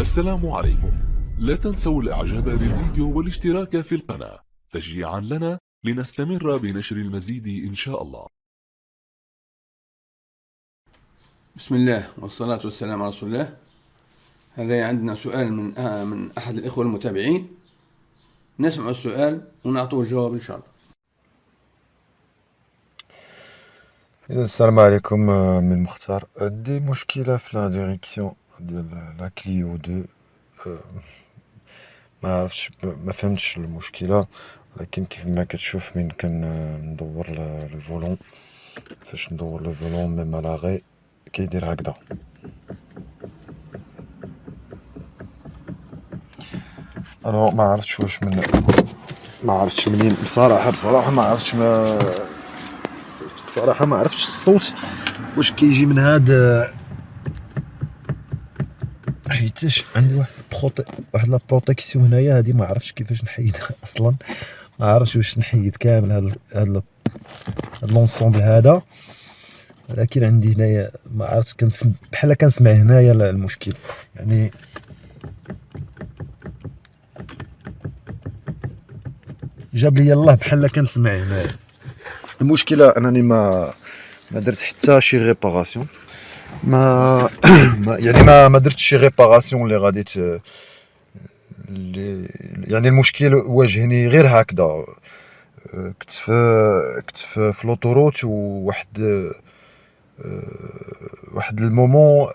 السلام عليكم. لا تنسوا الاعجاب بالفيديو والاشتراك في القناة تشجيعا لنا لنستمر بنشر المزيد ان شاء الله. بسم الله والصلاة والسلام على رسول الله. هذا عندنا سؤال من أحد الإخوة المتابعين، نسمع السؤال ونعطوه الجواب إن شاء الله. السلام عليكم. من مختار. عندي مشكلة في لا ديريكسيون ديال لا كليو 2. ما عرفتش، ما فهمتش المشكلة، ولكن كيف ما كتشوف من ندور الفولون، فاش ندور الفولون ميم لاغي كيدير هكذا. الو ما عرفتش واش ما عرفتش منين بصراحة ما عرفتش، الصراحة ما عرفتش الصوت واش كيجي من هاد، حيتاش عندي واحد لا بروتيكسيون هنايا، هادي ما عرفتش كيفاش نحيدها اصلا، ما عرفتش واش نحيد كامل هاد لونسومبل هذا، ولكن عندي هنايا ما عرفتش بحال كنسمع هنايا المشكل، يعني جاب لي الله بحال كنسمع هنايا. المشكلة انني ما درت حتى شي ريباراسيون، يعني ما درتش شي ريباراسيون اللي غادي يعني المشكل واجهني غير هكذا. كنت في لوطوروت، وواحد المومون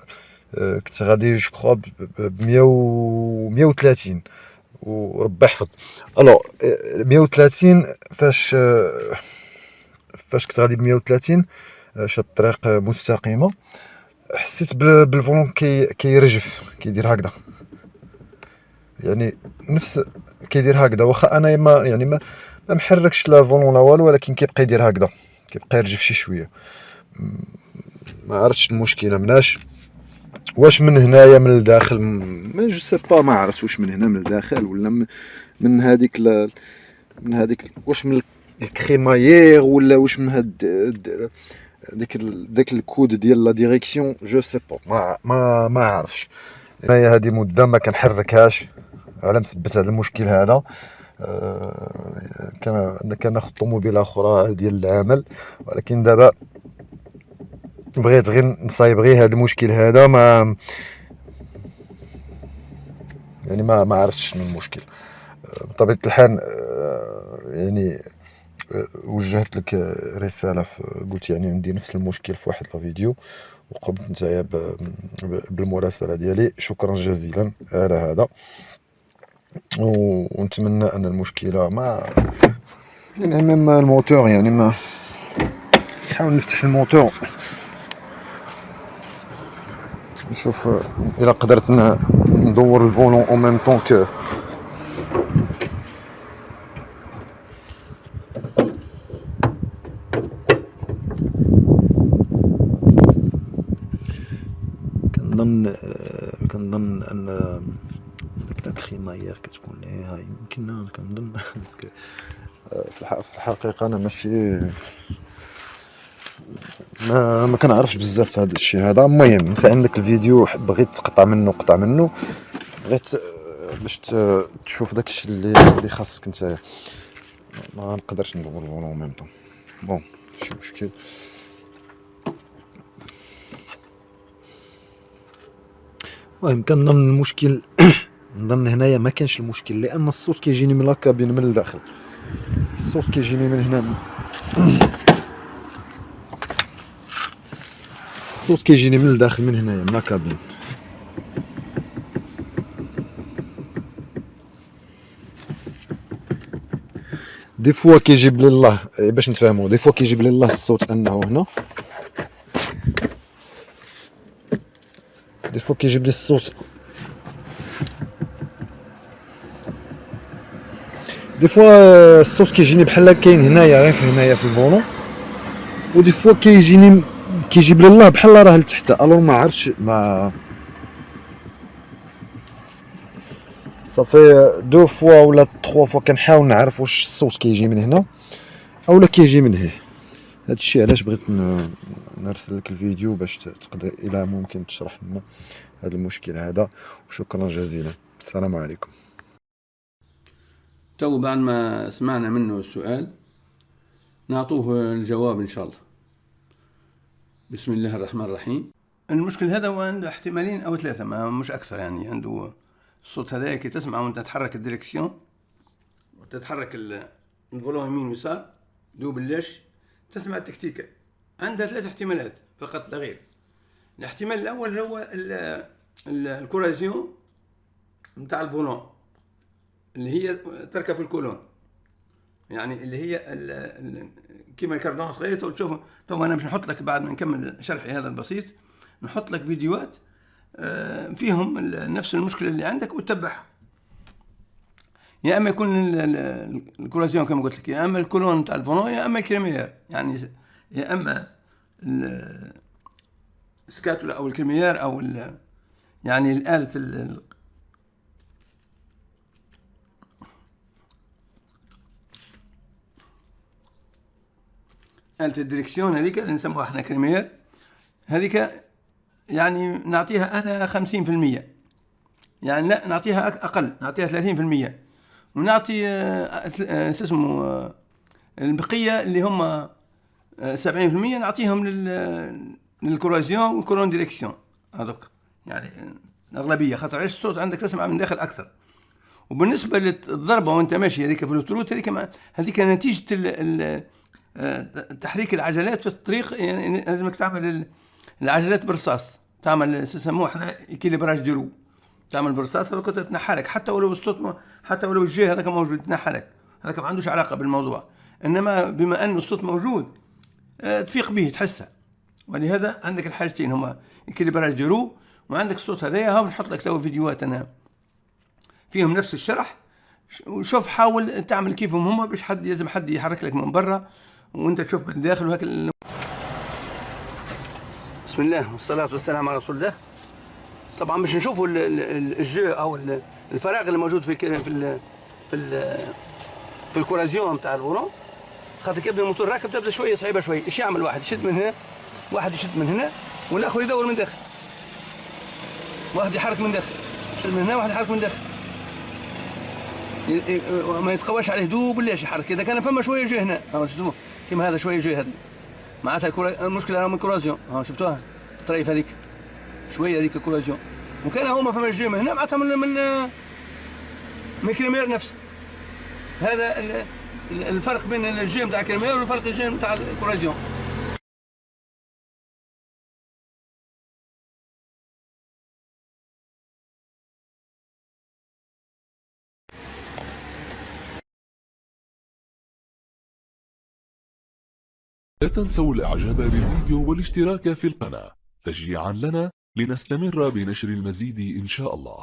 كنت غادي جو ب 130 وربي يحفظ. الو 130 فاش كنت غادي ب 130 شاد الطريق مستقيمه، حسيت بالفولون كيرجف كيدير هكذا، يعني نفس كيدير هكذا، واخا انا ما محركش لا فولون ولا والو، ولكن كيبقى يدير هكذا، كيبقى يرجف شي شويه. ما عرفتش المشكله مناش، واش من هنايا من الداخل، ما جو سي با، ما عرفت واش من هنا من الداخل ولا من هذيك واش من الكريمايير، ولا واش من هاد داك الكود ديال لا ديريكسيون، جو سي با، ما عرفش. هنايا هذه مده ما كنحركهاش على مثبت هذا المشكل هذا. كناخذ طوموبيله اخرى ديال العمل، ولكن دابا بغيت غير نصايب غير هذا المشكل هذا، ما عرفتش شنو المشكل. بطبيعه الحال يعني وجهت لك رساله، قلت يعني عندي نفس المشكل في واحد الفيديو، وقمت نتايا بالمراسله ديالي. شكرا جزيلا على هذا، ونتمنى ان المشكله ما يعني ميم الموتور، يعني ما نحاول نفتح الموتور نشوف الا قدرت ندور الفولون او ميم طون كو كنظن ان لا كريمايير كتكون ليه، هاي يمكن كنظن باسكو في الحقيقه انا ماشي ما كنعرفش بزاف في هذا الشيء هذا. المهم انت عندك الفيديو، بغيت تقطع منه، بغيت باش تشوف داكشي اللي خاصك نتايا. ما نقدرش ندور الفولون ميم طون، بون ماشي مشكل. المهم كنظن المشكل نظن هنايا ما كانش المشكل، لان الصوت كيجيني من لاكابين من الداخل، الصوت كيجيني من هنا، الصوت كيجيني من الداخل من هنايا من لاكابين. دي فوا كيجيب لي الله، باش نتفاهموا، دي فوا كيجيب لي الله الصوت انه هنا، دي فوا كيجيب لي الصوت، دي فوا الصوت كيجيني بحال كاين هنايا، غير هنايا في الفولون، ودي فوا كيجيب لي الله بحال راه لتحت. الو ما عرفتش، ما صافي دو فوا ولا 3 فوا كنحاول نعرف واش الصوت كيجي من هنا اولا كيجي من هنا. هذا الشيء علاش بغيت نرسل لك الفيديو باش تقدر الى ممكن تشرح لنا هذا المشكل هذا. وشكرا جزيلا. السلام عليكم. تو بعد ما سمعنا منه السؤال نعطوه الجواب إن شاء الله. بسم الله الرحمن الرحيم. المشكل هذا هو عنده احتمالين أو ثلاثة، ما مش أكثر يعني. عنده الصوت هذا كي تسمع وانت تتحرك الديركسيون وتتحرك الفولون يمين ويسار دوبلاش تسمع التكتيكة. عندها 3 احتمالات فقط لا غير. الاحتمال الأول هو الكورازيون نتاع الفولون اللي هي تركب في الكولون، يعني اللي هي كيما الكاردون صغير. وتشوف تو انا باش نحط لك بعد ما نكمل شرحي هذا البسيط نحط لك فيديوهات فيهم نفس المشكله اللي عندك وتتبعها. يا اما يكون الكورازيون كما قلت لك، يا اما الكولون نتاع الفولون، يا اما الكريميير، يعني يا اما السكاتولا او الكريميير او يعني الآلة آلة الديركسيون هذيك اللي نسموها احنا كريمير، هذيك يعني نعطيها أنا 50%، يعني لا نعطيها أقل، نعطيها 30%، ونعطي اسمه البقية اللي هم 70% نعطيهم للكورازيون والكولون ديركسيون هذوك، يعني الأغلبية. خاطر علاش الصوت عندك تسمع من داخل أكثر. وبالنسبة للضربة وأنت ماشي هذيك في الأوتوروت، هذيك نتيجة تحريك العجلات في الطريق، يعني لازمك تعمل العجلات برصاص، تعمل يسموه احنا كيليبراج ديرو، تعمل برصاص هذاك تنحى لك، حتى ولو الصوت حتى ولو الجي هذاك موجود تنحى لك، هذاك ما عندوش علاقة بالموضوع. إنما بما أن الصوت موجود تفيق به تحسه. ولهذا عندك الحاجتين هما كيليبراج ديرو، وعندك الصوت هذايا. ها نحط لك تو فيديوهات أنا فيهم نفس الشرح، وشوف حاول تعمل كيفهم هما، باش لازم حد يحرك لك من برا وانت تشوف من داخل وهك. بسم الله والصلاة والسلام على رسول الله. طبعا باش نشوفوا الجو او الفراغ اللي موجود في الكورازيون نتاع الفولون. خاطر كي يبدا الموتور راكب تبدا شويه صعيبه شويه. ايش يعمل؟ واحد يشد من هنا، واحد يشد من هنا، والاخر يدور من داخل. واحد يحرك من داخل، يشد من هنا، واحد يحرك من داخل. ما يتقواش عليه دوب ليش يحرك. اذا كان فما شويه جه هنا، ها شفتوه كيما هذا شويه جه هذا، معناتها المشكله راهم الكورازيون. ها شفتوها الطريف هذيك شويه هذيك الكورازيون. وكان هما فما جه من هنا معناتها من كريمير نفسه. هذا الفرق بين الجي نتاع كريمير والفرق الجي نتاع الكورازيون. لا تنسوا الاعجاب بالفيديو والاشتراك في القناة تشجيعا لنا لنستمر بنشر المزيد إن شاء الله.